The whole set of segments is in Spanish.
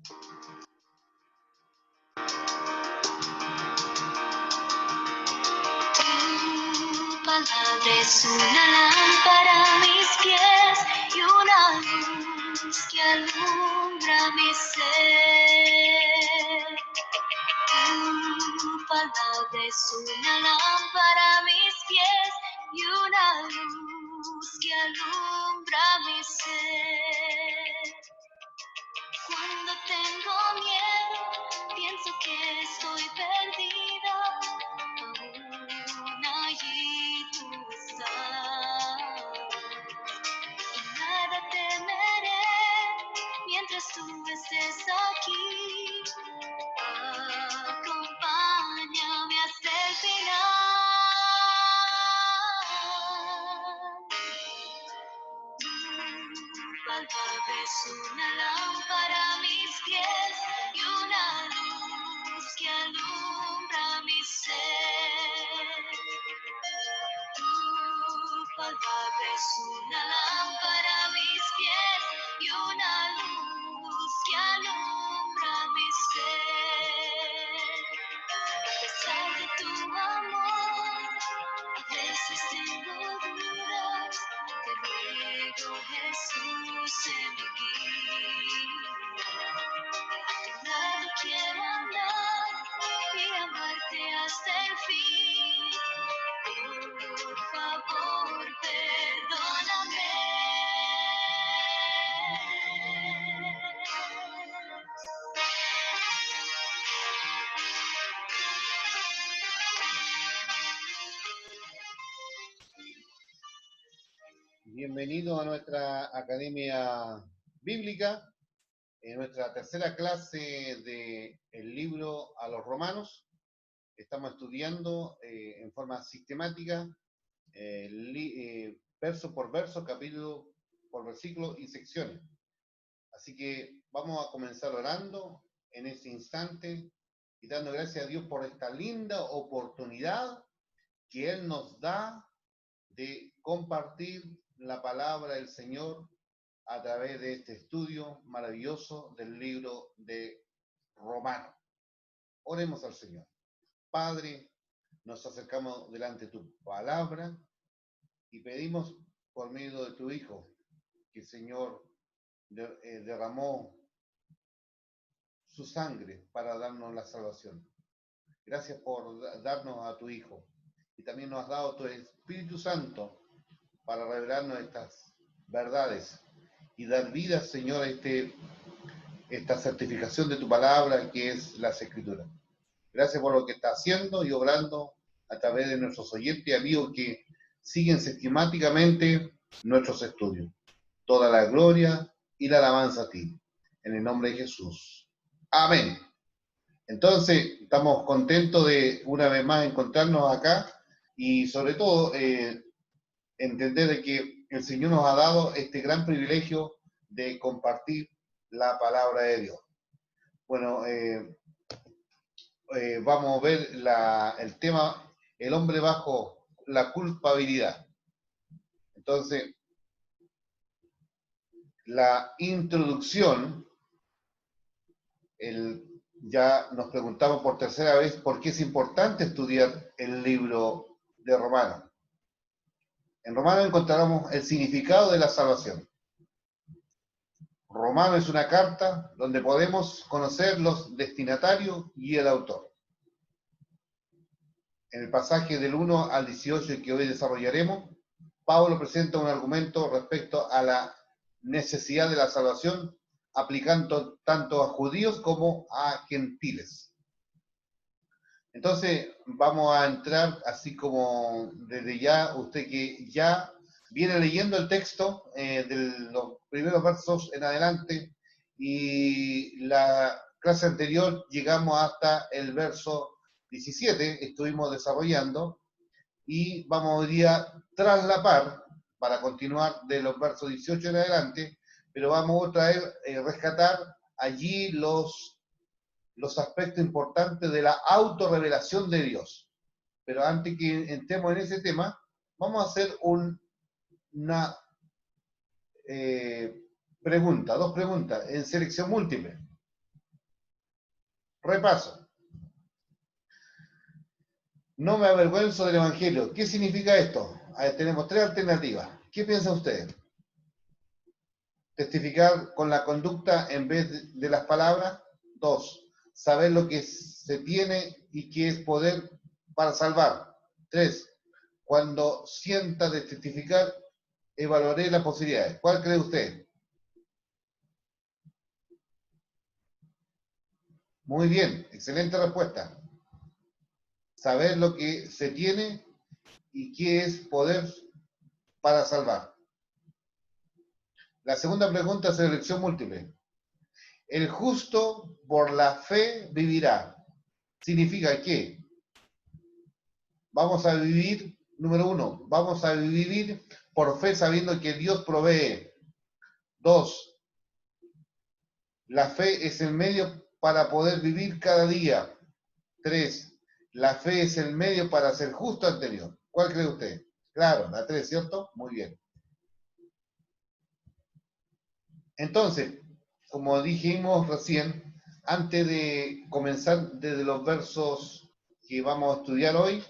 Tu palabra es una lámpara a mis pies y una luz que alumbra mi ser. Tu palabra es una lámpara a mis pies y una luz que alumbra mi ser. Cuando tengo miedo, pienso que estoy perdida, aún allí tú estás. Y nada temeré mientras tú estés aquí. Acompáñame hasta el final. Tu palabra es una lámpara a mis pies y una luz que alumbra mi ser. Tu palabra es una lámpara a mis pies y una luz que alumbra mi ser. A pesar de tu amor, a veces tengo dudas. Te ruego, Jesús, sé mi guía. A tu lado quiero andar y amarte hasta el fin. Por favor, perdóname. Bienvenido a nuestra Academia Bíblica, en nuestra tercera clase del libro a los Romanos. Estamos estudiando en forma sistemática, verso por verso, capítulo por versículo y secciones. Así que vamos a comenzar orando en este instante y dando gracias a Dios por esta linda oportunidad que Él nos da de compartir la palabra del Señor a través de este estudio maravilloso del libro de Romanos. Oremos al Señor. Padre, nos acercamos delante de tu palabra y pedimos por medio de tu Hijo que el Señor derramó su sangre para darnos la salvación. Gracias por darnos a tu Hijo y también nos has dado tu Espíritu Santo para revelarnos estas verdades y dar vida, Señor, a esta certificación de tu palabra que es las Escrituras. Gracias por lo que está haciendo y obrando a través de nuestros oyentes y amigos que siguen sistemáticamente nuestros estudios. Toda la gloria y la alabanza a ti. En el nombre de Jesús. Amén. Entonces, estamos contentos de una vez más encontrarnos acá y sobre todo entender de que el Señor nos ha dado este gran privilegio de compartir la palabra de Dios. Bueno, vamos a ver el tema, el hombre bajo la culpabilidad. Entonces, la introducción, ya nos preguntamos por tercera vez por qué es importante estudiar el libro de Romanos. En Romanos encontramos el significado de la salvación. Romano es una carta donde podemos conocer los destinatarios y el autor. En el pasaje del 1 al 18 que hoy desarrollaremos, Pablo presenta un argumento respecto a la necesidad de la salvación, aplicando tanto a judíos como a gentiles. Entonces vamos a entrar, así como desde ya, usted que ya viene leyendo el texto de los primeros versos en adelante, y la clase anterior llegamos hasta el verso 17, estuvimos desarrollando, y vamos hoy día a traslapar para continuar de los versos 18 en adelante, pero vamos a traer, rescatar allí los aspectos importantes de la autorrevelación de Dios. Pero antes que entremos en ese tema, vamos a hacer una pregunta, dos preguntas en selección múltiple. Repaso. No me avergüenzo del Evangelio. ¿Qué significa esto? Tenemos tres alternativas. ¿Qué piensa usted? Testificar con la conducta en vez de las palabras. 2. Saber lo que se tiene y qué es poder para salvar. 3. Cuando sienta de testificar, evaluaré las posibilidades. ¿Cuál cree usted? Muy bien, excelente respuesta. Saber lo que se tiene y qué es poder para salvar. La segunda pregunta es elección múltiple. El justo por la fe vivirá. Significa que vamos a vivir, número 1, vamos a vivir por fe sabiendo que Dios provee. 2, la fe es el medio para poder vivir cada día. 3, la fe es el medio para ser justo ante Dios. ¿Cuál cree usted? Claro, la 3, ¿cierto? Muy bien. Entonces, como dijimos recién, antes de comenzar desde los versos que vamos a estudiar hoy,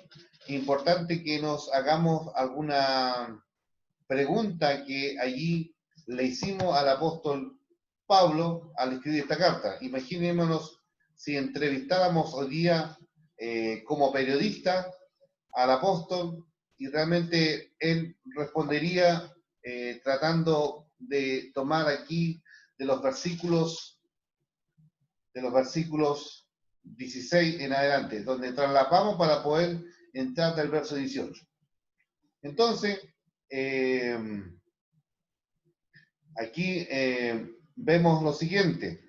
es importante que nos hagamos alguna pregunta que allí le hicimos al apóstol Pablo al escribir esta carta. Imaginémonos si entrevistáramos hoy día como periodista al apóstol y realmente él respondería tratando de tomar aquí de los versículos 16 en adelante, donde trasladamos para poder entrar del verso 18. Entonces, aquí vemos lo siguiente.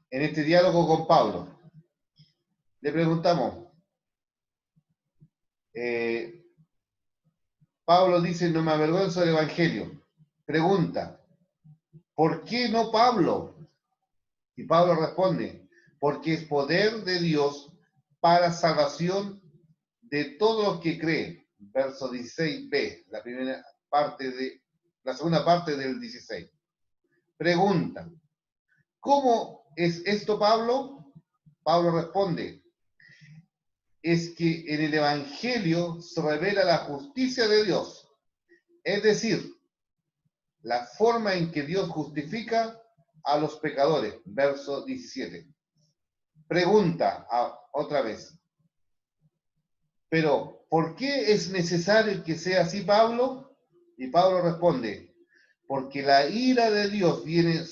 En este diálogo con Pablo, le preguntamos, Pablo dice, no me avergüenzo del Evangelio. Pregunta, ¿por qué no Pablo? Y Pablo responde, porque es poder de Dios para salvación de todos los que creen. Verso 16b, la segunda parte del 16. Pregunta, ¿cómo es esto, Pablo? Pablo responde, es que en el Evangelio se revela la justicia de Dios, es decir, la forma en que Dios justifica a los pecadores. Verso 17. Pregunta otra vez, pero ¿por qué es necesario que sea así, Pablo? Y Pablo responde, porque la ira de Dios viene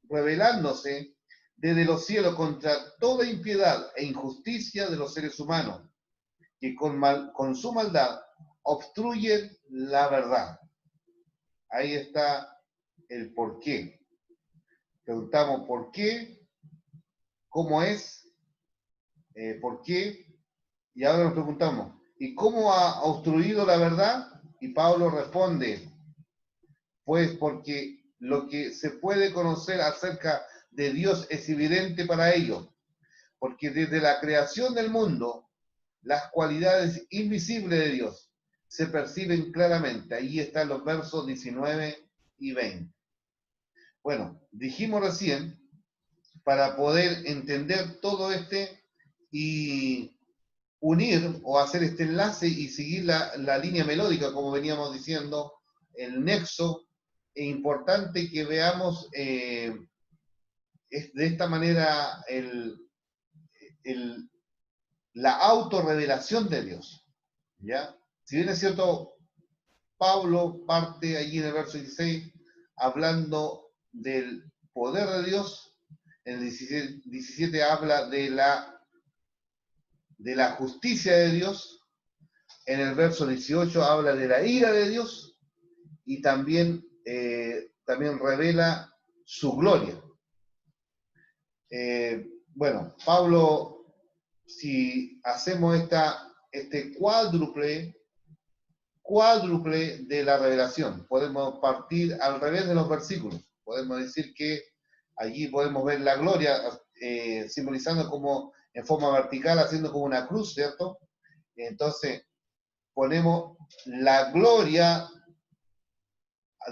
revelándose desde los cielos contra toda impiedad e injusticia de los seres humanos, que con su maldad obstruyen la verdad. Ahí está el por qué. Preguntamos por qué, cómo es, por qué, y ahora nos preguntamos, ¿y cómo ha obstruido la verdad? Y Pablo responde, pues porque lo que se puede conocer acerca de Dios es evidente para ellos, porque desde la creación del mundo, las cualidades invisibles de Dios se perciben claramente. Ahí están los versos 19 y 20. Bueno, dijimos recién, para poder entender todo y unir o hacer este enlace y seguir la línea melódica, como veníamos diciendo, el nexo, es importante que veamos de esta manera la autorrevelación de Dios. ¿Ya? Si bien es cierto, Pablo parte allí en el verso 16 hablando del poder de Dios, en el 17 habla de la justicia de Dios, en el verso 18 habla de la ira de Dios y también revela su gloria. Bueno, Pablo, si hacemos este cuádruple de la revelación, podemos partir al revés de los versículos. Podemos decir que allí podemos ver la gloria simbolizando como en forma vertical, haciendo como una cruz, ¿cierto? Entonces, ponemos la gloria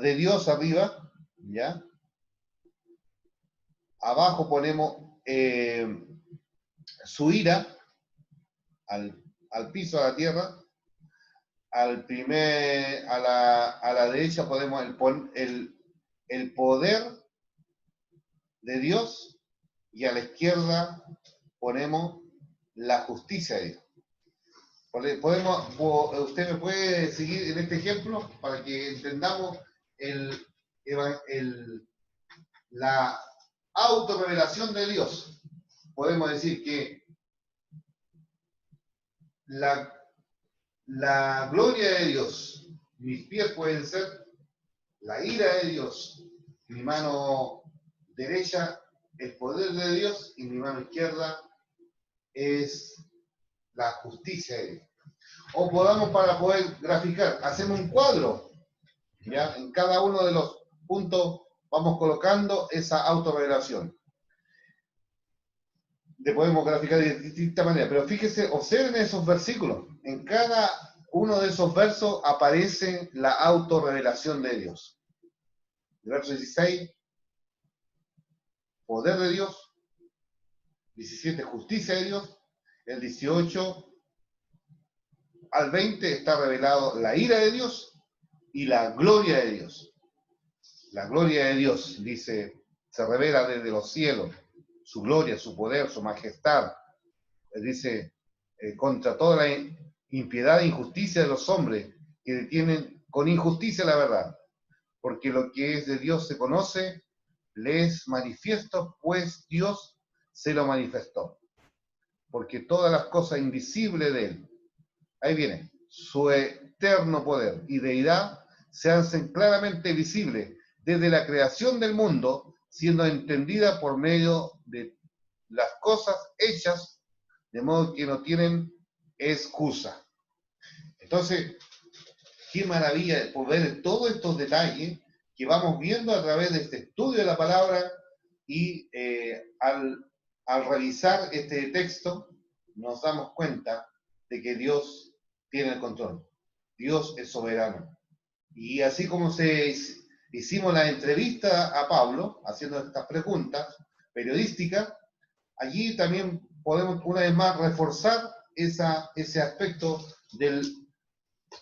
de Dios arriba, ¿ya? Abajo ponemos su ira al piso, a la tierra. A la derecha ponemos el poder de Dios, y a la izquierda ponemos la justicia de Dios. ¿Usted me puede seguir en este ejemplo para que entendamos la autorrevelación de Dios? Podemos decir que la gloria de Dios, mis pies pueden ser la ira de Dios, mi mano derecha el poder de Dios y mi mano izquierda es la justicia de Dios. O podamos, para poder graficar, hacemos un cuadro, ¿ya? En cada uno de los puntos vamos colocando esa autorrevelación. Le podemos graficar de distinta manera, pero fíjese, observen esos versículos. En cada uno de esos versos aparece la autorrevelación de Dios. El verso 16, poder de Dios. 17, justicia de Dios. El 18 al 20 está revelado la ira de Dios y la gloria de Dios. La gloria de Dios, dice, se revela desde los cielos, su gloria, su poder, su majestad. Dice, contra toda la impiedad e injusticia de los hombres que detienen con injusticia la verdad. Porque lo que es de Dios se conoce, le es manifiesto, pues Dios se lo manifestó. Porque todas las cosas invisibles de él, ahí viene, su eterno poder y deidad se hacen claramente visibles desde la creación del mundo, siendo entendida por medio de las cosas hechas, de modo que no tienen excusa. Entonces, qué maravilla poder todos estos detalles que vamos viendo a través de este estudio de la palabra y al revisar este texto nos damos cuenta de que Dios tiene el control. Dios es soberano. Y así como hicimos la entrevista a Pablo, haciendo estas preguntas periodísticas, allí también podemos una vez más reforzar ese aspecto de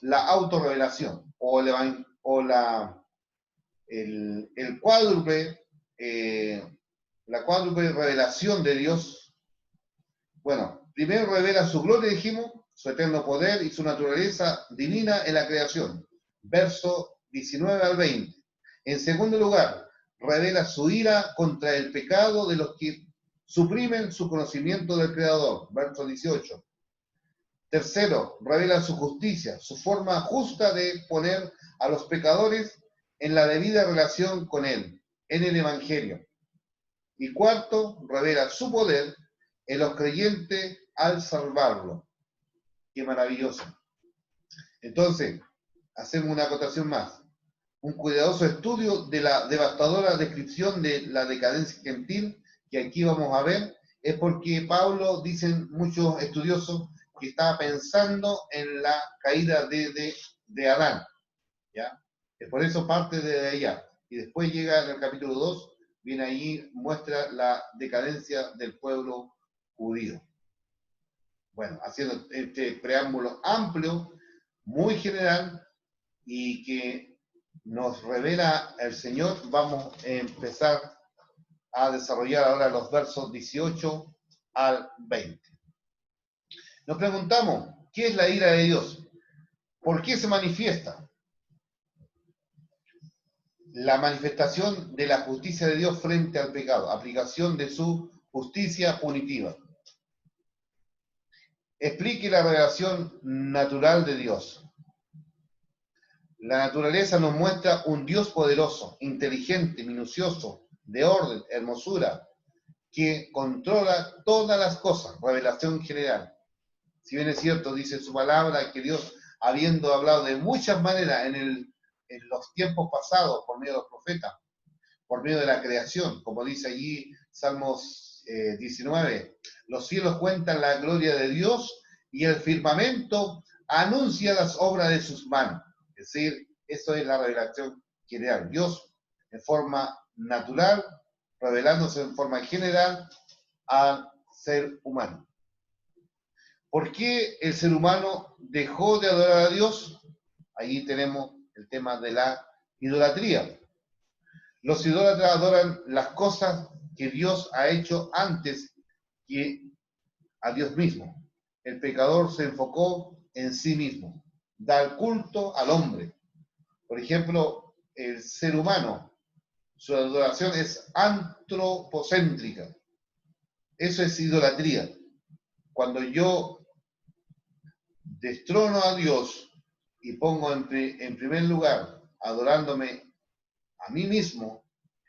la autorrevelación o el cuádruple, la cuádruple revelación de Dios. Bueno, primero revela su gloria, dijimos, su eterno poder y su naturaleza divina en la creación. Verso 19 al 20. En segundo lugar, revela su ira contra el pecado de los que suprimen su conocimiento del Creador. Verso 18. Tercero, revela su justicia, su forma justa de poner a los pecadores en la debida relación con Él, en el Evangelio. Y cuarto, revela su poder en los creyentes al salvarlo. Qué maravilloso. Entonces, hacemos una acotación más. Un cuidadoso estudio de la devastadora descripción de la decadencia gentil que aquí vamos a ver, es porque Pablo, dicen muchos estudiosos, que estaba pensando en la caída de Adán. ¿Ya? Es por eso parte de allá. Y después llega en el capítulo 2, viene ahí, muestra la decadencia del pueblo judío. Bueno, haciendo este preámbulo amplio, muy general, y que nos revela el Señor, vamos a empezar a desarrollar ahora los versos 18 al 20. Nos preguntamos, ¿qué es la ira de Dios? ¿Por qué se manifiesta? La manifestación de la justicia de Dios frente al pecado, aplicación de su justicia punitiva. Explique la revelación natural de Dios. La naturaleza nos muestra un Dios poderoso, inteligente, minucioso, de orden, hermosura, que controla todas las cosas, revelación general. Si bien es cierto, dice su palabra, que Dios, habiendo hablado de muchas maneras en los tiempos pasados, por medio de los profetas, por medio de la creación, como dice allí Salmos 19, los cielos cuentan la gloria de Dios y el firmamento anuncia las obras de sus manos. Es decir, eso es la revelación general. Dios, en forma natural, revelándose en forma general al ser humano. ¿Por qué el ser humano dejó de adorar a Dios? Allí tenemos el tema de la idolatría. Los idólatras adoran las cosas que Dios ha hecho antes que a Dios mismo. El pecador se enfocó en sí mismo, da el culto al hombre. Por ejemplo, el ser humano, su adoración es antropocéntrica. Eso es idolatría. Cuando yo destrono a Dios y pongo en primer lugar adorándome a mí mismo,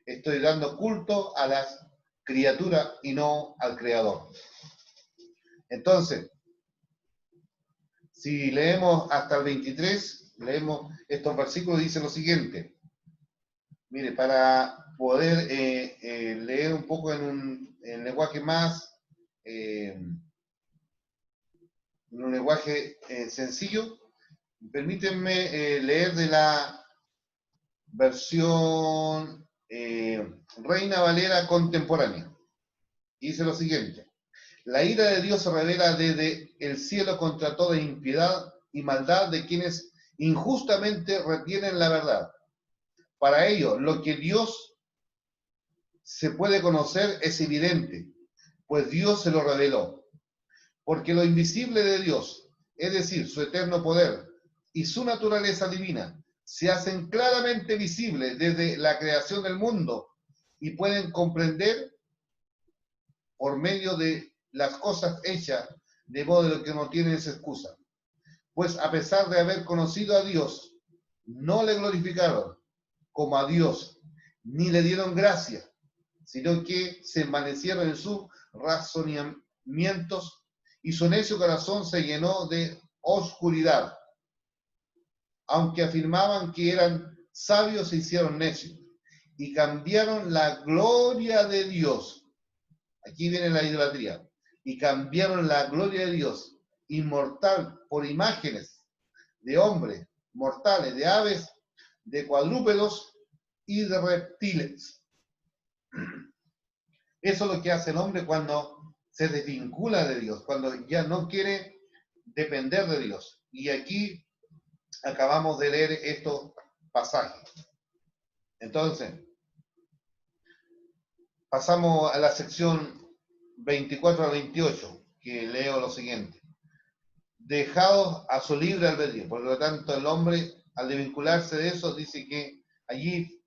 estoy dando culto a las criaturas y no al Creador. Entonces, si leemos hasta el 23, leemos estos versículos, dice lo siguiente. Mire, para poder leer un poco en lenguaje más, en un lenguaje sencillo, permítanme leer de la versión Reina Valera contemporánea. Dice lo siguiente. La ira de Dios se revela desde el cielo contra toda impiedad y maldad de quienes injustamente retienen la verdad. Para ello, lo que Dios se puede conocer es evidente, pues Dios se lo reveló. Porque lo invisible de Dios, es decir, su eterno poder y su naturaleza divina, se hacen claramente visibles desde la creación del mundo y pueden comprender por medio de las cosas hechas, de modo que no tienen esa excusa. Pues a pesar de haber conocido a Dios, no le glorificaron como a Dios, ni le dieron gracia, sino que se envanecieron en sus razonamientos y su necio corazón se llenó de oscuridad. Aunque afirmaban que eran sabios, se hicieron necios y cambiaron la gloria de Dios. Aquí viene la idolatría. Y cambiaron la gloria de Dios, inmortal, por imágenes de hombres, mortales, de aves, de cuadrúpedos y de reptiles. Eso es lo que hace el hombre cuando se desvincula de Dios, cuando ya no quiere depender de Dios. Y aquí acabamos de leer estos pasajes. Entonces, pasamos a la sección 24 a 28, que leo lo siguiente. Dejados a su libre albedrío. Por lo tanto, el hombre, al desvincularse de eso, dice que allí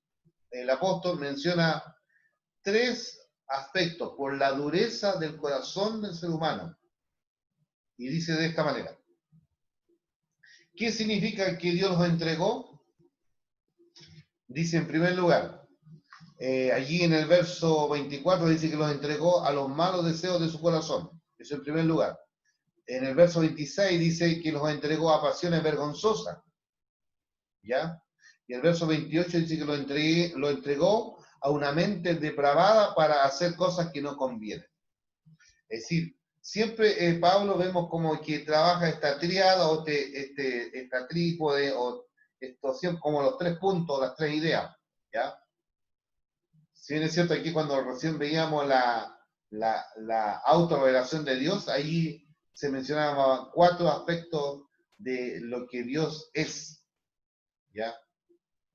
el apóstol menciona tres aspectos por la dureza del corazón del ser humano. Y dice de esta manera. ¿Qué significa que Dios los entregó? Dice en primer lugar, allí en el verso 24 dice que los entregó a los malos deseos de su corazón. Eso en primer lugar. En el verso 26 dice que los entregó a pasiones vergonzosas. ¿Ya? Y el verso 28 dice que lo entregó a una mente depravada para hacer cosas que no convienen. Es decir, siempre Pablo vemos como que trabaja esta triada o esta trípode o esto, como los tres puntos, las tres ideas. ¿Ya? Si bien es cierto, aquí cuando recién veíamos la autorrevelación de Dios, ahí se mencionaban cuatro aspectos de lo que Dios es. ¿Ya?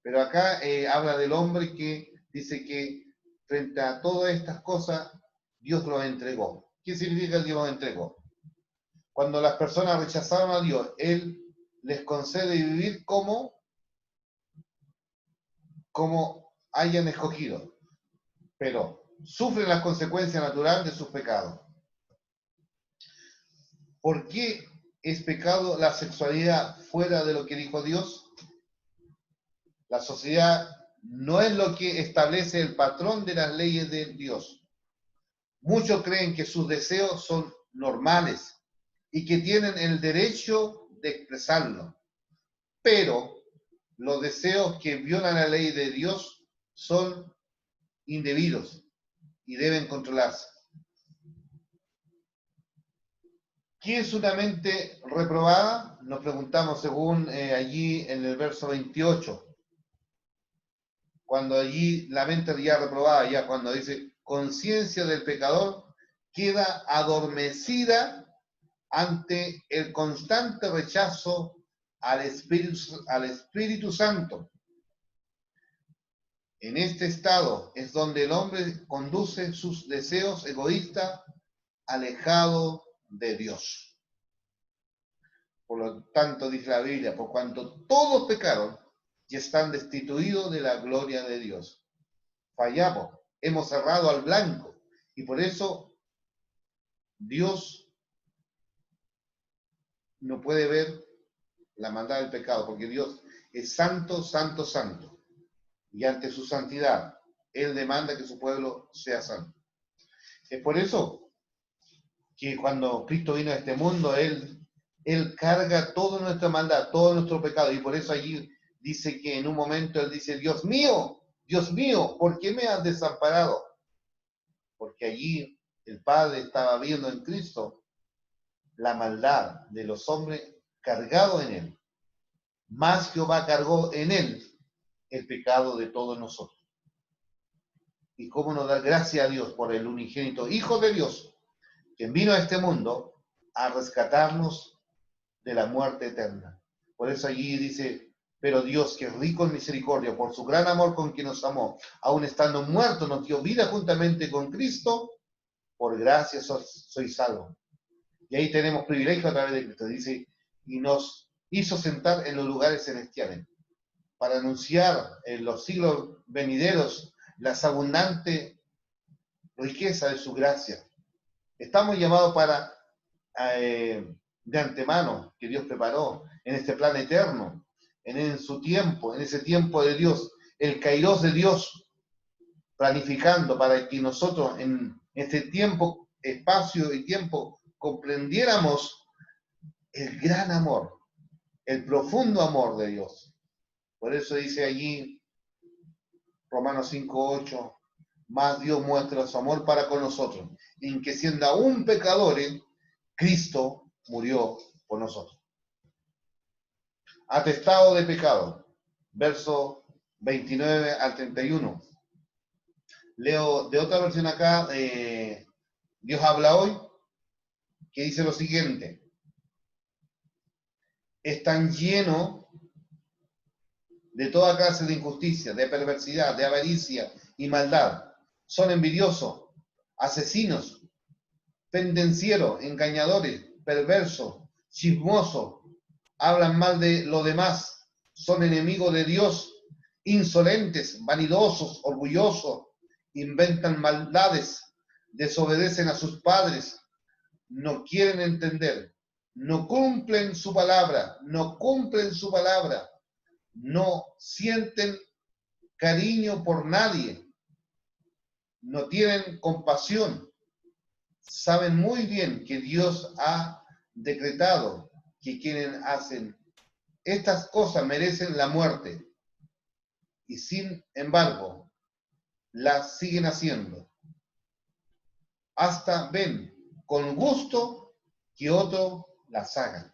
Pero acá habla del hombre que dice que frente a todas estas cosas, Dios los entregó. ¿Qué significa Dios los entregó? Cuando las personas rechazaron a Dios, Él les concede vivir como hayan escogido, pero sufren las consecuencias naturales de sus pecados. ¿Por qué es pecado la sexualidad fuera de lo que dijo Dios? La sociedad no es lo que establece el patrón de las leyes de Dios. Muchos creen que sus deseos son normales y que tienen el derecho de expresarlo, pero los deseos que violan la ley de Dios son indebidos y deben controlarse. ¿Qué es una mente reprobada? Nos preguntamos según allí en el verso 28. cuando allí la mente ya reprobada, ya cuando dice conciencia del pecador, queda adormecida ante el constante rechazo al Espíritu Santo. En este estado es donde el hombre conduce sus deseos egoístas alejado de Dios. Por lo tanto, dice la Biblia, por cuanto todos pecaron y están destituidos de la gloria de Dios. Fallamos, hemos cerrado al blanco y por eso Dios no puede ver la maldad del pecado, porque Dios es santo, santo, santo. Y ante su santidad, Él demanda que su pueblo sea santo. Es por eso que cuando Cristo vino a este mundo, Él carga toda nuestra maldad, todo nuestro pecado. Y por eso allí dice que en un momento Él dice, Dios mío, ¿por qué me has desamparado? Porque allí el Padre estaba viendo en Cristo la maldad de los hombres cargado en Él. Más Jehová cargó en Él el pecado de todos nosotros. Y cómo nos da gracias a Dios por el unigénito Hijo de Dios, quien vino a este mundo a rescatarnos de la muerte eterna. Por eso allí dice, pero Dios, que es rico en misericordia, por su gran amor con quien nos amó, aun estando muertos, nos dio vida juntamente con Cristo, por gracia soy salvo. Y ahí tenemos privilegio a través de Cristo. Dice, y nos hizo sentar en los lugares celestiales, para anunciar en los siglos venideros las abundantes riquezas de su gracia. Estamos llamados para, de antemano, que Dios preparó en este plan eterno, en su tiempo, en ese tiempo de Dios, el kairos de Dios, planificando para que nosotros en este tiempo, espacio y tiempo, comprendiéramos el gran amor, el profundo amor de Dios. Por eso dice allí, Romanos 5:8, más Dios muestra su amor para con nosotros, en que siendo aún pecadores, Cristo murió por nosotros. Atestado de pecado, verso 29 al 31. Leo de otra versión acá, Dios habla hoy, que dice lo siguiente: están llenos de toda clase de injusticia, de perversidad, de avaricia y maldad. Son envidiosos, asesinos, pendencieros, engañadores, perversos, chismosos, hablan mal de lo demás, son enemigos de Dios, insolentes, vanidosos, orgullosos, inventan maldades, desobedecen a sus padres, no quieren entender, no cumplen su palabra, no sienten cariño por nadie, no tienen compasión, saben muy bien que Dios ha decretado que quienes hacen estas cosas merecen la muerte y sin embargo las siguen haciendo. Hasta ven con gusto que otros las hagan.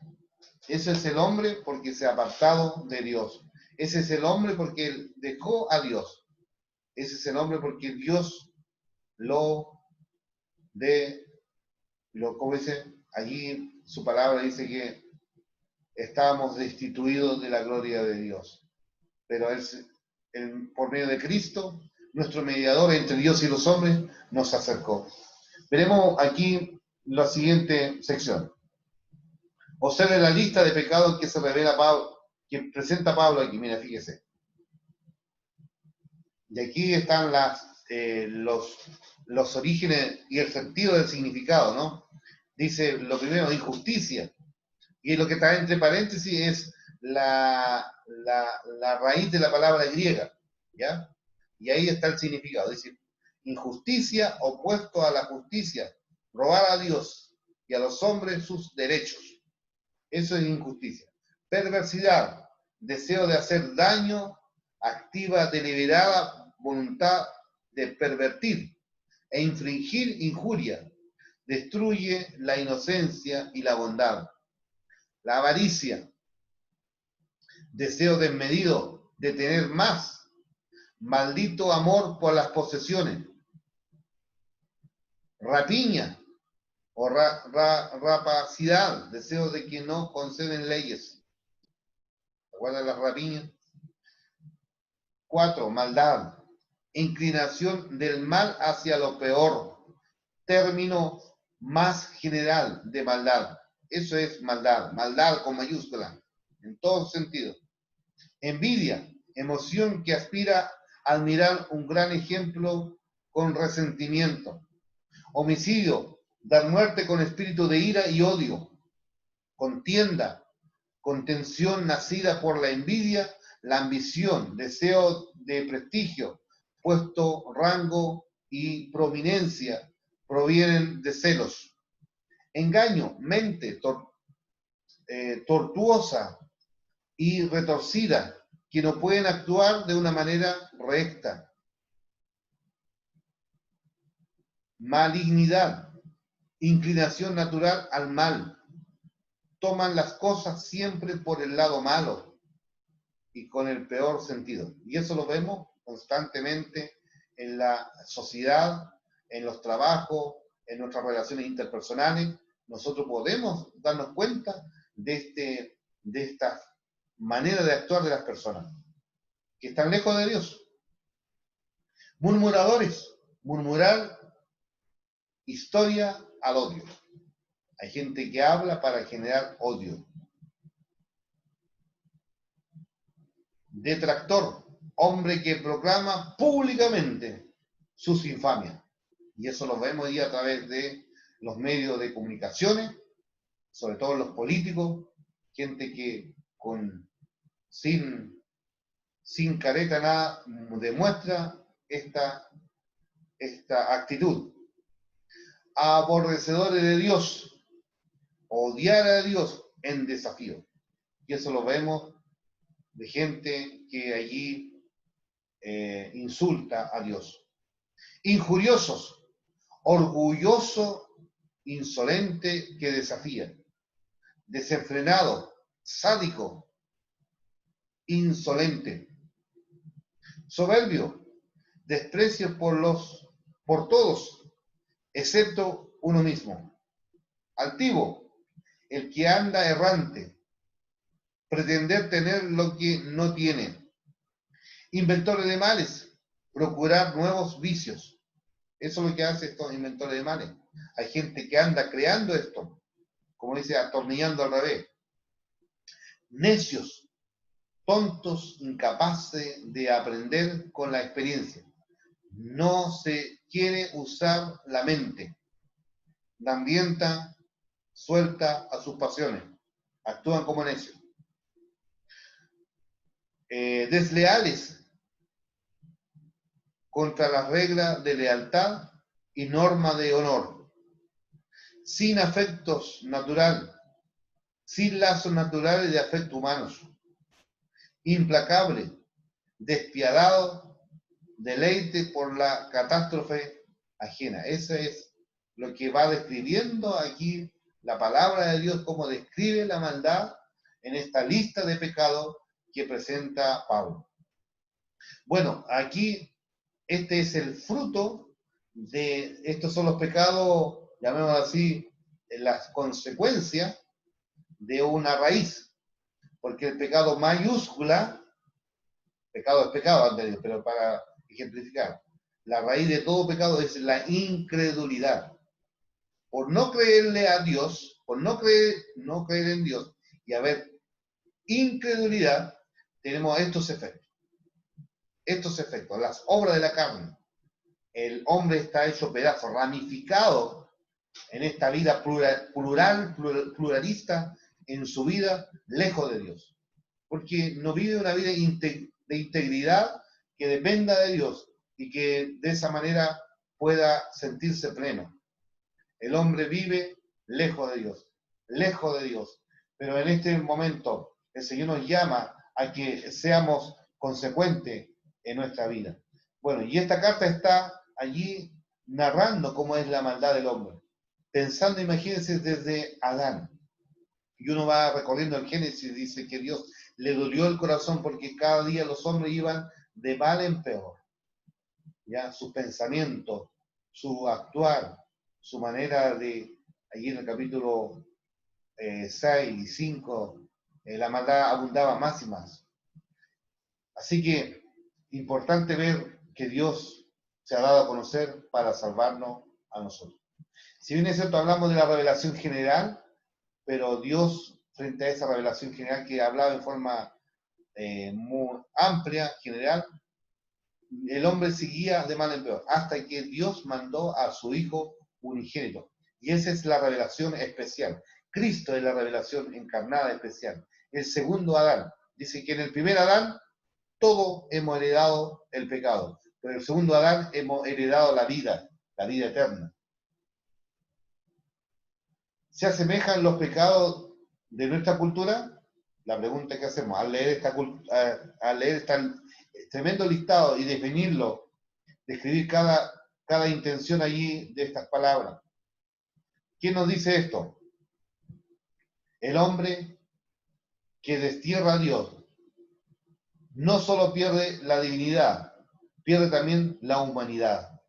Ese es el hombre porque se ha apartado de Dios. Ese es el hombre porque él dejó a Dios. Ese es el hombre porque Dios como dice allí, su palabra dice que estábamos destituidos de la gloria de Dios. Pero por medio de Cristo, nuestro mediador entre Dios y los hombres, nos acercó. Veremos aquí la siguiente sección. Observe la lista de pecados que se revela Pablo, que presenta Pablo aquí. Mira, fíjese. Y aquí están los orígenes y el sentido del significado, ¿no? Dice lo primero, injusticia. Y lo que está entre paréntesis es la raíz de la palabra griega, ¿ya? Y ahí está el significado. Dice, injusticia opuesto a la justicia, robar a Dios y a los hombres sus derechos. Eso es injusticia. Perversidad, deseo de hacer daño, activa, deliberada voluntad de pervertir e infringir injuria, destruye la inocencia y la bondad. La avaricia, deseo desmedido de tener más, maldito amor por las posesiones, rapiña o rapacidad, deseos de que no conceden leyes. ¿Se acuerdan de las rapiñas? 4, maldad, inclinación del mal hacia lo peor, término más general de maldad. Eso es maldad, maldad con mayúscula, en todo sentido. Envidia, emoción que aspira a admirar un gran ejemplo con resentimiento. Homicidio, dar muerte con espíritu de ira y odio. Contienda, contención nacida por la envidia, la ambición, deseo de prestigio, puesto, rango y prominencia provienen de celos. Engaño, mente tortuosa y retorcida, que no pueden actuar de una manera recta. Malignidad, inclinación natural al mal. Toman las cosas siempre por el lado malo y con el peor sentido. Y eso lo vemos constantemente en la sociedad, en los trabajos, en nuestras relaciones interpersonales. Nosotros podemos darnos cuenta de esta manera de actuar de las personas que están lejos de Dios. Murmuradores, murmurar historia al odio. Hay gente que habla para generar odio. Detractor, hombre que proclama públicamente sus infamias. Y eso lo vemos hoy a través de los medios de comunicaciones, sobre todo los políticos, gente que sin careta nada demuestra esta actitud. Aborrecedores de Dios, odiar a Dios en desafío. Y eso lo vemos de gente que allí insulta a Dios. Injuriosos, orgulloso, insolente que desafía. Desenfrenado, sádico, insolente. Soberbio, desprecio por todos, excepto uno mismo. Altivo, el que anda errante, pretender tener lo que no tiene. Inventores de males, procurar nuevos vicios. Eso es lo que hace estos inventores de males. Hay gente que anda creando esto, como dice, atornillando al revés. Necios, tontos, incapaces de aprender con la experiencia. No se quiere usar la mente. La ambienta suelta a sus pasiones. Actúan como necios. Desleales contra las reglas de lealtad y norma de honor. Sin afectos naturales, sin lazos naturales de afecto humanos. Implacable, despiadado, deleite por la catástrofe ajena. Eso es lo que va describiendo aquí la palabra de Dios, cómo describe la maldad en esta lista de pecados que presenta Pablo. Bueno, aquí este es el fruto de, estos son los pecados, llamémoslo así, las consecuencias de una raíz, porque el pecado mayúscula, pecado es pecado antes, pero para ejemplificar, la raíz de todo pecado es la incredulidad. Por no creerle a Dios, por no creer en Dios y haber incredulidad, tenemos estos efectos. Estos efectos, las obras de la carne. El hombre está hecho pedazo, ramificado en esta vida pluralista, en su vida lejos de Dios. Porque no vive una vida de integridad que dependa de Dios y que de esa manera pueda sentirse pleno. El hombre vive lejos de Dios, lejos de Dios. Pero en este momento el Señor nos llama a que seamos consecuentes en nuestra vida. Bueno, y esta carta está allí narrando cómo es la maldad del hombre. Pensando, imagínense, desde Adán. Y uno va recorriendo el Génesis y dice que Dios le dolió el corazón porque cada día los hombres iban de mal en peor. Ya sus pensamientos, su actuar, su manera de, allí en el capítulo 6 y 5, la maldad abundaba más y más. Así que, importante ver que Dios se ha dado a conocer para salvarnos a nosotros. Si bien es cierto, hablamos de la revelación general, pero Dios, frente a esa revelación general que hablaba en forma muy amplia, general, el hombre seguía de mal en peor, hasta que Dios mandó a su Hijo unigénito. Y esa es la revelación especial. Cristo es la revelación encarnada especial. El segundo Adán. Dice que en el primer Adán todos hemos heredado el pecado, pero en el segundo Adán hemos heredado la vida eterna. ¿Se asemejan los pecados de nuestra cultura? La pregunta que hacemos al leer este tremendo listado y definirlo, describir cada intención allí de estas palabras. ¿Quién nos dice esto? El hombre que destierra a Dios no solo pierde la divinidad, pierde también la humanidad.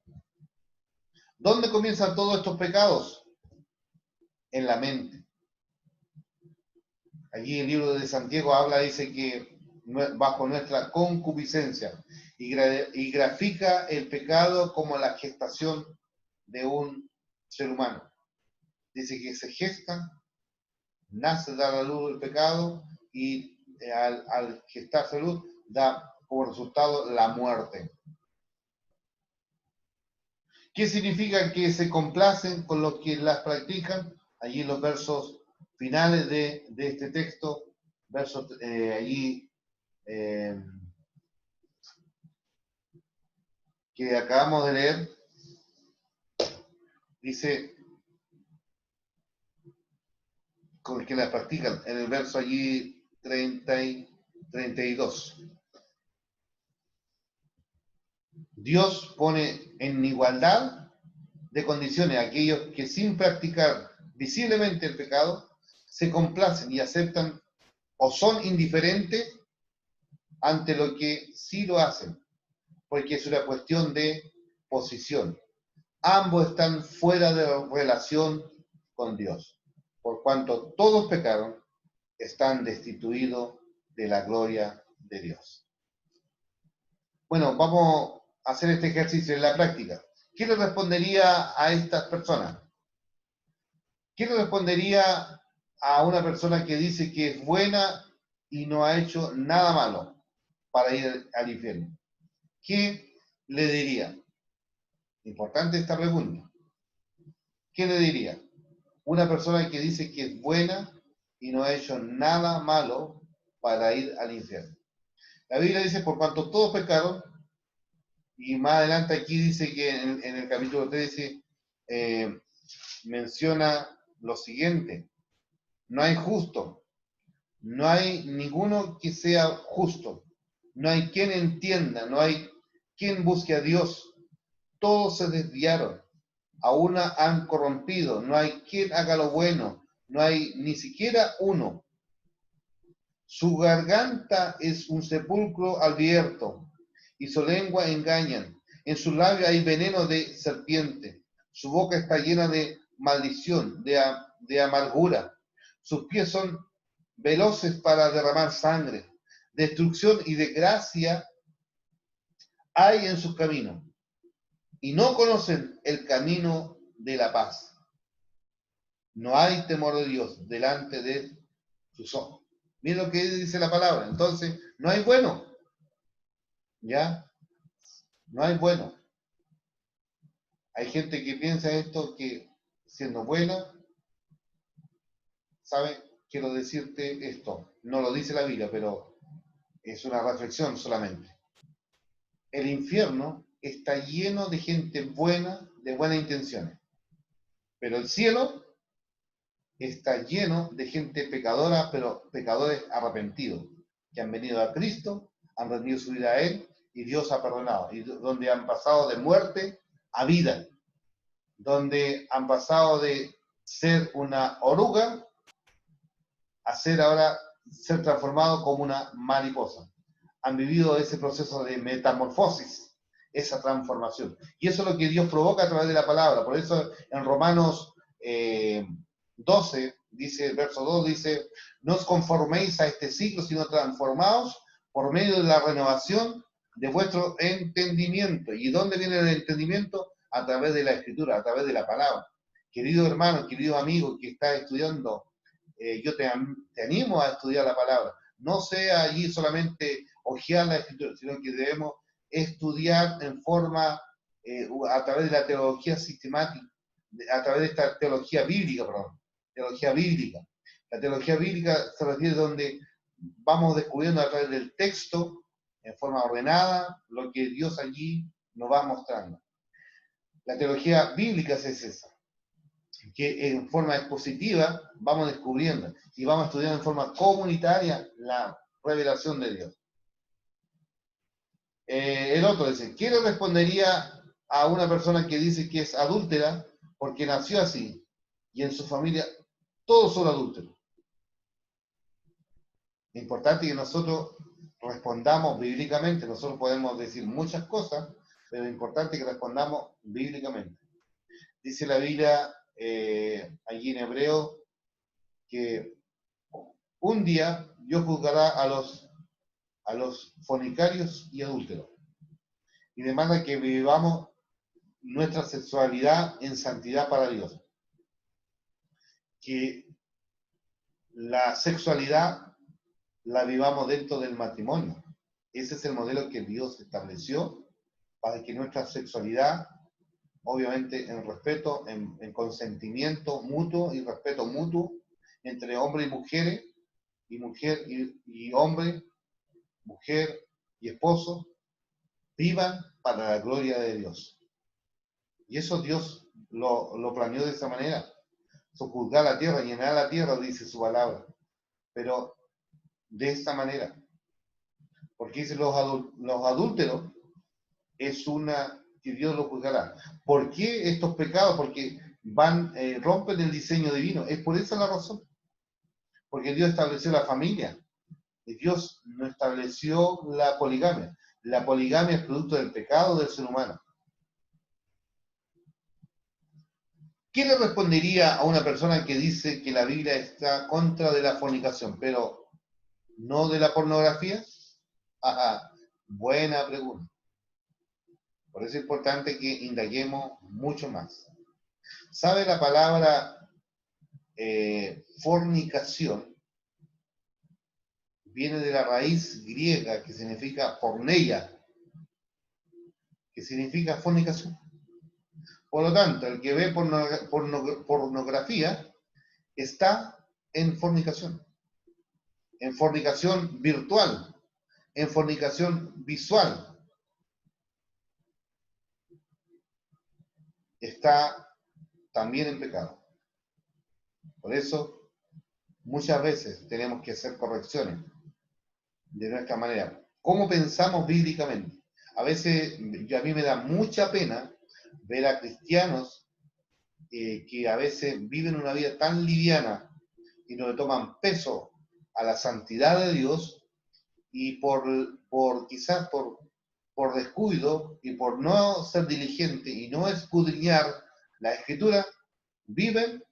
¿Dónde comienzan todos estos pecados? En la mente. Allí el libro de Santiago habla, dice que bajo nuestra concupiscencia, y grafica el pecado como la gestación de un ser humano. Dice que se gesta, nace, da la luz el pecado, y al gestarse luz da como resultado la muerte. ¿Qué significa que se complacen con los que las practican? Allí en los versos finales de este texto, versos allí que acabamos de leer, dice, con el que las practican, en el verso allí 30 y 32. Dios pone en igualdad de condiciones a aquellos que sin practicar visiblemente el pecado, se complacen y aceptan o son indiferentes ante lo que sí lo hacen, porque es una cuestión de posición. Ambos están fuera de relación con Dios, por cuanto todos pecaron, están destituidos de la gloria de Dios. Bueno, vamos a hacer este ejercicio en la práctica. ¿Qué le respondería a estas personas? ¿Qué le respondería a una persona que dice que es buena y no ha hecho nada malo para ir al infierno? ¿Qué le diría? Importante esta pregunta. ¿Qué le diría? Una persona que dice que es buena y no ha hecho nada malo para ir al infierno. La Biblia dice, por cuanto todos pecaron, y más adelante aquí dice que en el capítulo 13 menciona lo siguiente: no hay justo, no hay ninguno que sea justo, no hay quien entienda, no hay quien busque a Dios, todos se desviaron, a una han corrompido, no hay quien haga lo bueno, no hay ni siquiera uno. Su garganta es un sepulcro abierto, y su lengua engañan. En su labio hay veneno de serpiente. Su boca está llena de maldición, de amargura. Sus pies son veloces para derramar sangre. Destrucción y desgracia hay en sus caminos, y no conocen el camino de la paz. No hay temor de Dios delante de sus ojos. Miren lo que dice la palabra. Entonces, no hay bueno. ¿Ya? No hay bueno. Hay gente que piensa esto, que siendo buena, ¿sabe? Quiero decirte esto. No lo dice la Biblia, pero es una reflexión solamente. El infierno está lleno de gente buena, de buenas intenciones. Pero el cielo está lleno de gente pecadora, pero pecadores arrepentidos, que han venido a Cristo, han rendido su vida a Él, y Dios ha perdonado, y donde han pasado de muerte a vida, donde han pasado de ser una oruga a ser ahora, ser transformado como una mariposa. han vivido ese proceso de metamorfosis, esa transformación. Y eso es lo que Dios provoca a través de la palabra. Por eso en Romanos 12, dice, el verso 2 dice, no os conforméis a este siglo, sino transformaos por medio de la renovación de vuestro entendimiento. ¿Y dónde viene el entendimiento? A través de la Escritura, a través de la palabra. Querido hermano, querido amigo que está estudiando, yo te animo a estudiar la palabra. No sea allí solamente hojear la Escritura, sino que debemos estudiar en forma, a través de la teología sistemática, a través de esta teología bíblica, perdón, teología bíblica. La teología bíblica se refiere donde vamos descubriendo a través del texto, en forma ordenada, lo que Dios allí nos va mostrando. La teología bíblica es esa, que en forma expositiva vamos descubriendo y vamos estudiando en forma comunitaria la revelación de Dios. El otro dice, ¿qué le respondería a una persona que dice que es adúltera porque nació así y en su familia todos son adúlteros? Es importante que nosotros respondamos bíblicamente. Nosotros podemos decir muchas cosas, pero es importante que respondamos bíblicamente. Dice la Biblia allí en Hebreo que un día Dios juzgará a los fornicarios y adúlteros y demanda que vivamos nuestra sexualidad en santidad para Dios. Que la sexualidad la vivamos dentro del matrimonio. Ese es el modelo que Dios estableció para que nuestra sexualidad, obviamente en respeto, en consentimiento mutuo y respeto mutuo entre hombres y mujeres, y mujer y hombre, mujer y esposo, vivan para la gloria de Dios. Y eso Dios lo planeó de esa manera. Sojuzgar la tierra, llenar la tierra, dice su palabra. Pero de esta manera. Porque dice los adúlteros, es una que Dios lo juzgará. ¿Por qué estos pecados? Porque rompen el diseño divino. Es por esa la razón. Porque Dios estableció la familia. Y Dios no estableció la poligamia. La poligamia es producto del pecado del ser humano. ¿Qué le respondería a una persona que dice que la Biblia está contra de la fornicación, pero no de la pornografía? Ajá, buena pregunta. Por eso es importante que indaguemos mucho más. ¿Sabe la palabra fornicación? Viene de la raíz griega que significa porneia, que significa fornicación. Por lo tanto, el que ve pornografía está en fornicación virtual, en fornicación visual. Está también en pecado. Por eso, muchas veces tenemos que hacer correcciones de nuestra manera. ¿Cómo pensamos bíblicamente? A veces, a mí me da mucha pena ver a cristianos que a veces viven una vida tan liviana y no le toman peso a la santidad de Dios y quizás por descuido y por no ser diligente y no escudriñar la Escritura, viven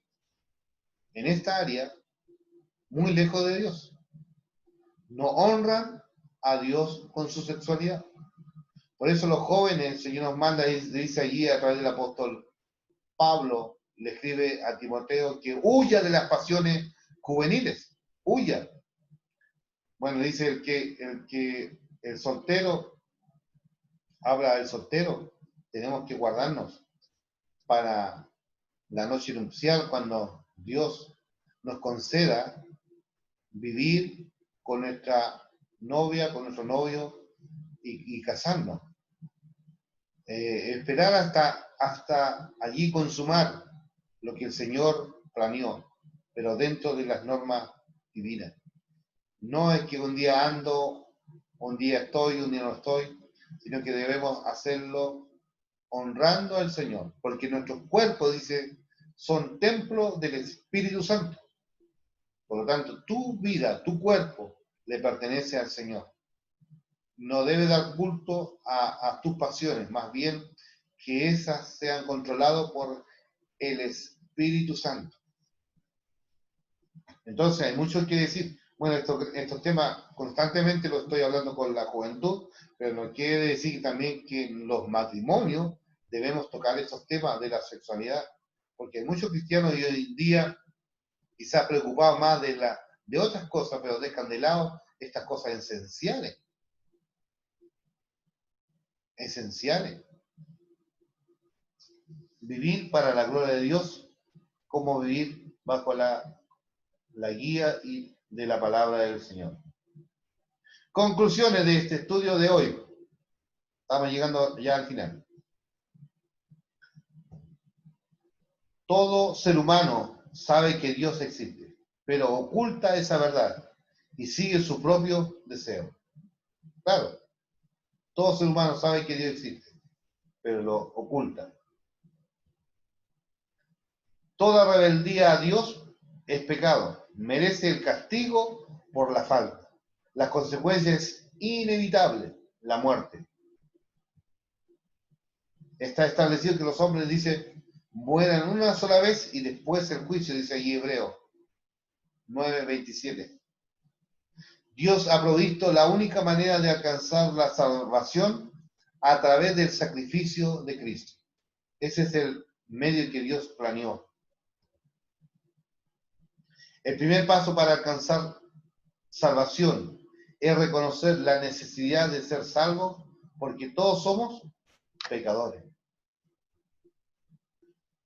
en esta área muy lejos de Dios. No honran a Dios con su sexualidad. Por eso los jóvenes, el Señor nos manda, dice allí a través del apóstol Pablo, le escribe a Timoteo que huya de las pasiones juveniles, huya. Bueno, dice el soltero, habla del soltero, tenemos que guardarnos para la noche nupcial cuando Dios nos conceda vivir con nuestra novia, con nuestro novio y casarnos. Esperar hasta allí consumar lo que el Señor planeó, pero dentro de las normas divinas. No es que un día ando, un día estoy, un día no estoy, sino que debemos hacerlo honrando al Señor, porque nuestros cuerpos, dice, son templos del Espíritu Santo. Por lo tanto, tu vida, tu cuerpo, le pertenece al Señor. no debe dar culto a tus pasiones, más bien que esas sean controladas por el Espíritu Santo. Entonces, hay mucho que decir. Bueno, estos temas constantemente lo estoy hablando con la juventud, pero no quiere decir también que en los matrimonios debemos tocar esos temas de la sexualidad, porque hay muchos cristianos hoy en día quizás preocupados más de otras cosas, pero dejan de lado estas cosas esenciales. Esenciales. Vivir para la gloria de Dios, como vivir bajo la guía y de la palabra del Señor. Conclusiones de este estudio de hoy. Estamos llegando ya al final. Todo ser humano sabe que Dios existe, pero oculta esa verdad y sigue su propio deseo. Claro, todo ser humano sabe que Dios existe, pero lo oculta. Toda rebeldía a Dios es pecado, merece el castigo por la falta. La consecuencia es inevitable, la muerte. Está establecido que los hombres, dice, mueran una sola vez y después el juicio, dice allí Hebreo 9:27. Dios ha provisto la única manera de alcanzar la salvación a través del sacrificio de Cristo. Ese es el medio que Dios planeó. El primer paso para alcanzar salvación es reconocer la necesidad de ser salvos, porque todos somos pecadores.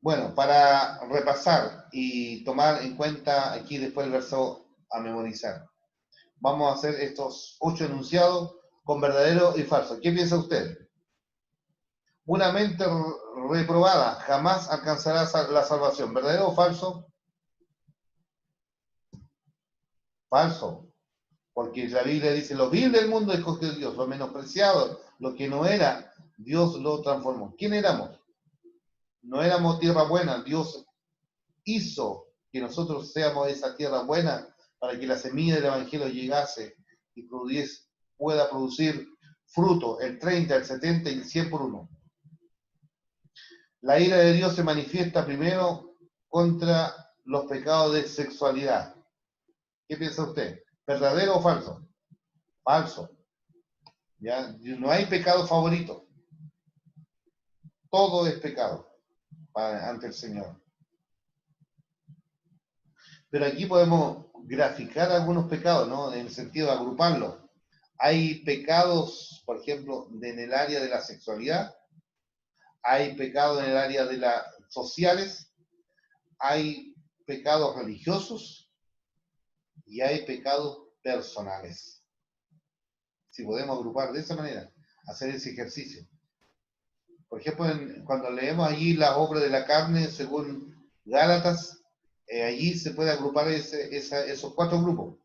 Bueno, para repasar y tomar en cuenta aquí después el verso a memorizar, vamos a hacer estos 8 enunciados con verdadero y falso. ¿Qué piensa usted? Una mente reprobada jamás alcanzará la salvación. ¿Verdadero o falso? Falso. Porque la Biblia dice, lo vil del mundo escogió Dios, lo menospreciado, lo que no era, Dios lo transformó. ¿Quién éramos? No éramos tierra buena, Dios hizo que nosotros seamos esa tierra buena para que la semilla del Evangelio llegase y pueda producir fruto, el 30, el 70 y el 100 por uno. La ira de Dios se manifiesta primero contra los pecados de sexualidad. ¿Qué piensa usted? ¿Verdadero o falso? Falso. ¿Ya? No hay pecado favorito. Todo es pecado ante el Señor. Pero aquí podemos graficar algunos pecados, ¿no? En el sentido de agruparlos. Hay pecados, por ejemplo, en el área de la sexualidad, hay pecados en el área de las sociales, hay pecados religiosos y hay pecados personales. Si podemos agrupar de esa manera, hacer ese ejercicio. Por ejemplo, cuando leemos allí la obra de la carne, según Gálatas, allí se puede agrupar esos 4 grupos.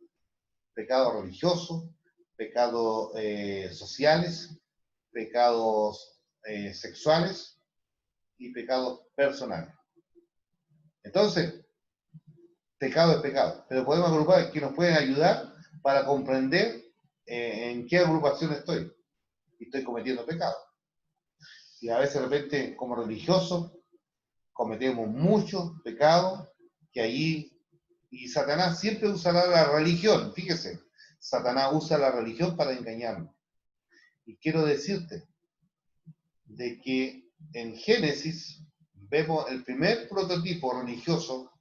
Pecados religiosos, pecados sociales, pecados sexuales y pecados personales. Entonces, pecado es pecado, pero podemos agrupar que nos pueden ayudar para comprender en qué agrupación estoy y estoy cometiendo pecado. Y a veces de repente como religiosos cometemos muchos pecados que allí, y Satanás siempre usará la religión, fíjese, Satanás usa la religión para engañarnos. Y quiero decirte de que en Génesis vemos el primer prototipo religioso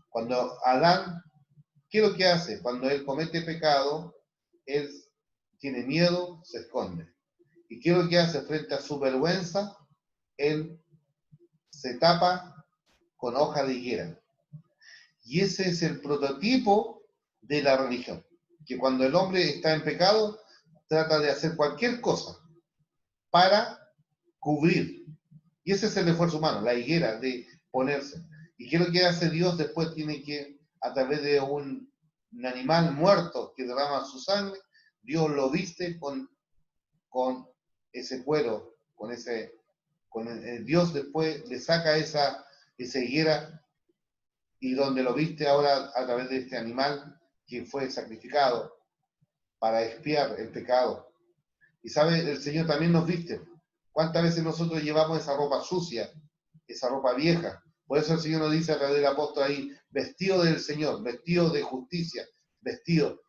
cuando Adán, ¿qué es lo que hace? Cuando él comete pecado, él tiene miedo, se esconde. ¿Y qué es lo que hace frente a su vergüenza? Él se tapa con hoja de higuera. Y ese es el prototipo de la religión. Que cuando el hombre está en pecado, trata de hacer cualquier cosa para cubrir. Y ese es el esfuerzo humano, la higuera de ponerse. ¿Y qué es lo que hace Dios? Después tiene que, a través de un animal muerto que derrama su sangre, Dios lo viste con ese cuero, Dios después le saca esa higuera y donde lo viste ahora a través de este animal que fue sacrificado para expiar el pecado. Y sabe, el Señor también nos viste. ¿Cuántas veces nosotros llevamos esa ropa sucia, esa ropa vieja? Por eso el Señor nos dice a través del apóstol ahí, vestido del Señor, vestido de justicia, vestido,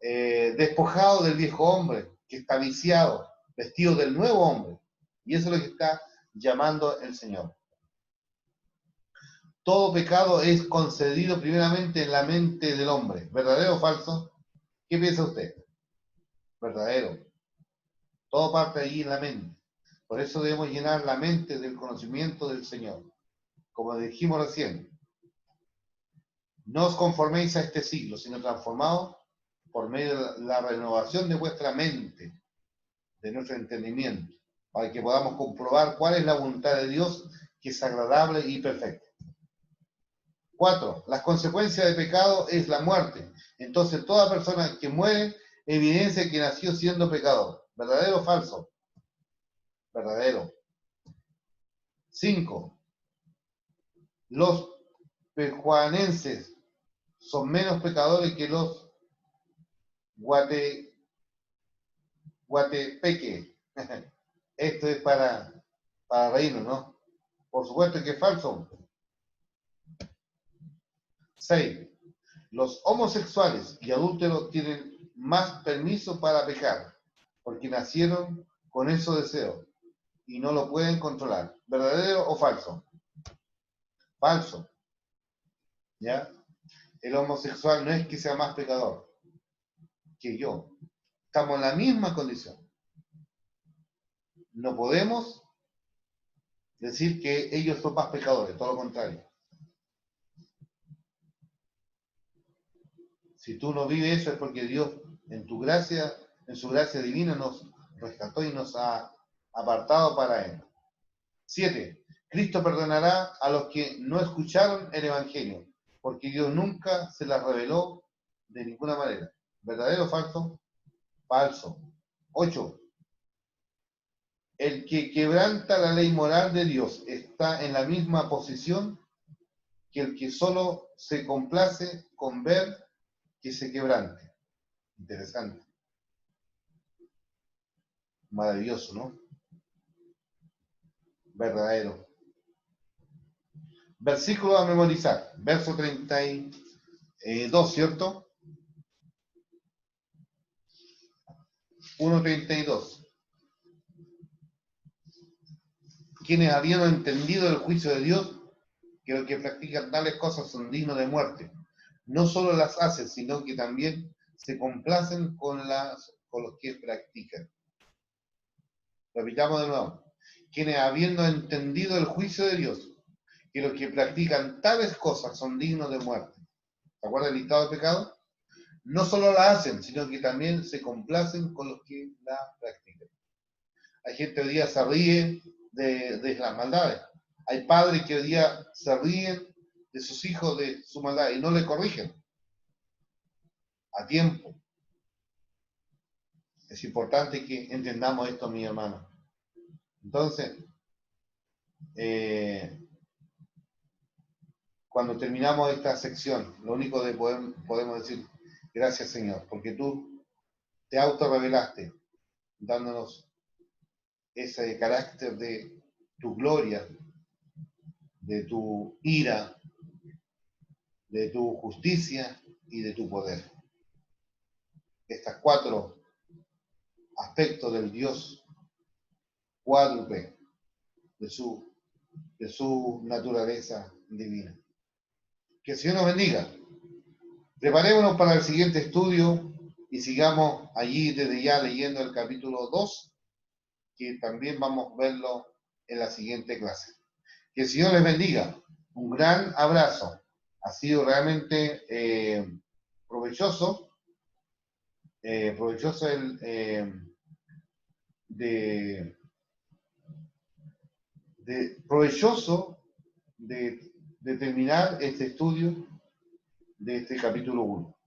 despojado del viejo hombre que está viciado, vestido del nuevo hombre. Y eso es lo que está llamando el Señor. Todo pecado es concedido primeramente en la mente del hombre. ¿Verdadero o falso? ¿Qué piensa usted? Verdadero. Todo parte allí en la mente. Por eso debemos llenar la mente del conocimiento del Señor. Como dijimos recién, no os conforméis a este siglo, sino transformados por medio de la renovación de vuestra mente, de nuestro entendimiento, para que podamos comprobar cuál es la voluntad de Dios, que es agradable y perfecta. 4. Las consecuencias del pecado es la muerte. Entonces, toda persona que muere evidencia que nació siendo pecador. ¿Verdadero o falso? Verdadero. 5. Los pejuanenses son menos pecadores que los guatepeque. Esto es para reírnos, ¿no? Por supuesto que es falso. 6. Los homosexuales y adúlteros tienen más permiso para pecar, porque nacieron con esos deseos y no lo pueden controlar. ¿Verdadero o falso? Falso. ¿Ya? El homosexual no es que sea más pecador que yo. Estamos en la misma condición. No podemos decir que ellos son más pecadores, todo lo contrario. Si tú no vives eso es porque Dios, en tu gracia, en su gracia divina, nos rescató y nos ha apartado para Él. 7. Cristo perdonará a los que no escucharon el Evangelio, porque Dios nunca se las reveló de ninguna manera. ¿Verdadero o falso? Falso. 8. El que quebranta la ley moral de Dios está en la misma posición que el que solo se complace con ver que se quebrante. Interesante. Maravilloso, ¿no? Verdadero. Versículo a memorizar. Verso 32, ¿cierto? 1:32. Quienes habiendo entendido el juicio de Dios, que los que practican tales cosas son dignos de muerte, no solo las hacen, sino que también se complacen con los que practican. Repitamos de nuevo. Quienes habiendo entendido el juicio de Dios, que los que practican tales cosas son dignos de muerte. ¿Se acuerdan del listado de pecados? No solo la hacen, sino que también se complacen con los que la practican. Hay gente hoy día se ríe de las maldades. Hay padres que hoy día se ríen de sus hijos de su maldad y no le corrigen a tiempo. Es importante que entendamos esto, mi hermano. Entonces, cuando terminamos esta sección, lo único que podemos decir, gracias Señor, porque tú te autorrevelaste, dándonos ese carácter de tu gloria, de tu ira, de tu justicia y de tu poder. Estas 4 aspectos del Dios cuádruple, de su naturaleza divina. Que el Señor nos bendiga. Preparémonos para el siguiente estudio y sigamos allí desde ya leyendo el capítulo 2, que también vamos a verlo en la siguiente clase. Que el Señor les bendiga. Un gran abrazo. Ha sido realmente provechoso provechoso de terminar este estudio de este capítulo 1.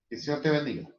Que el Señor te bendiga.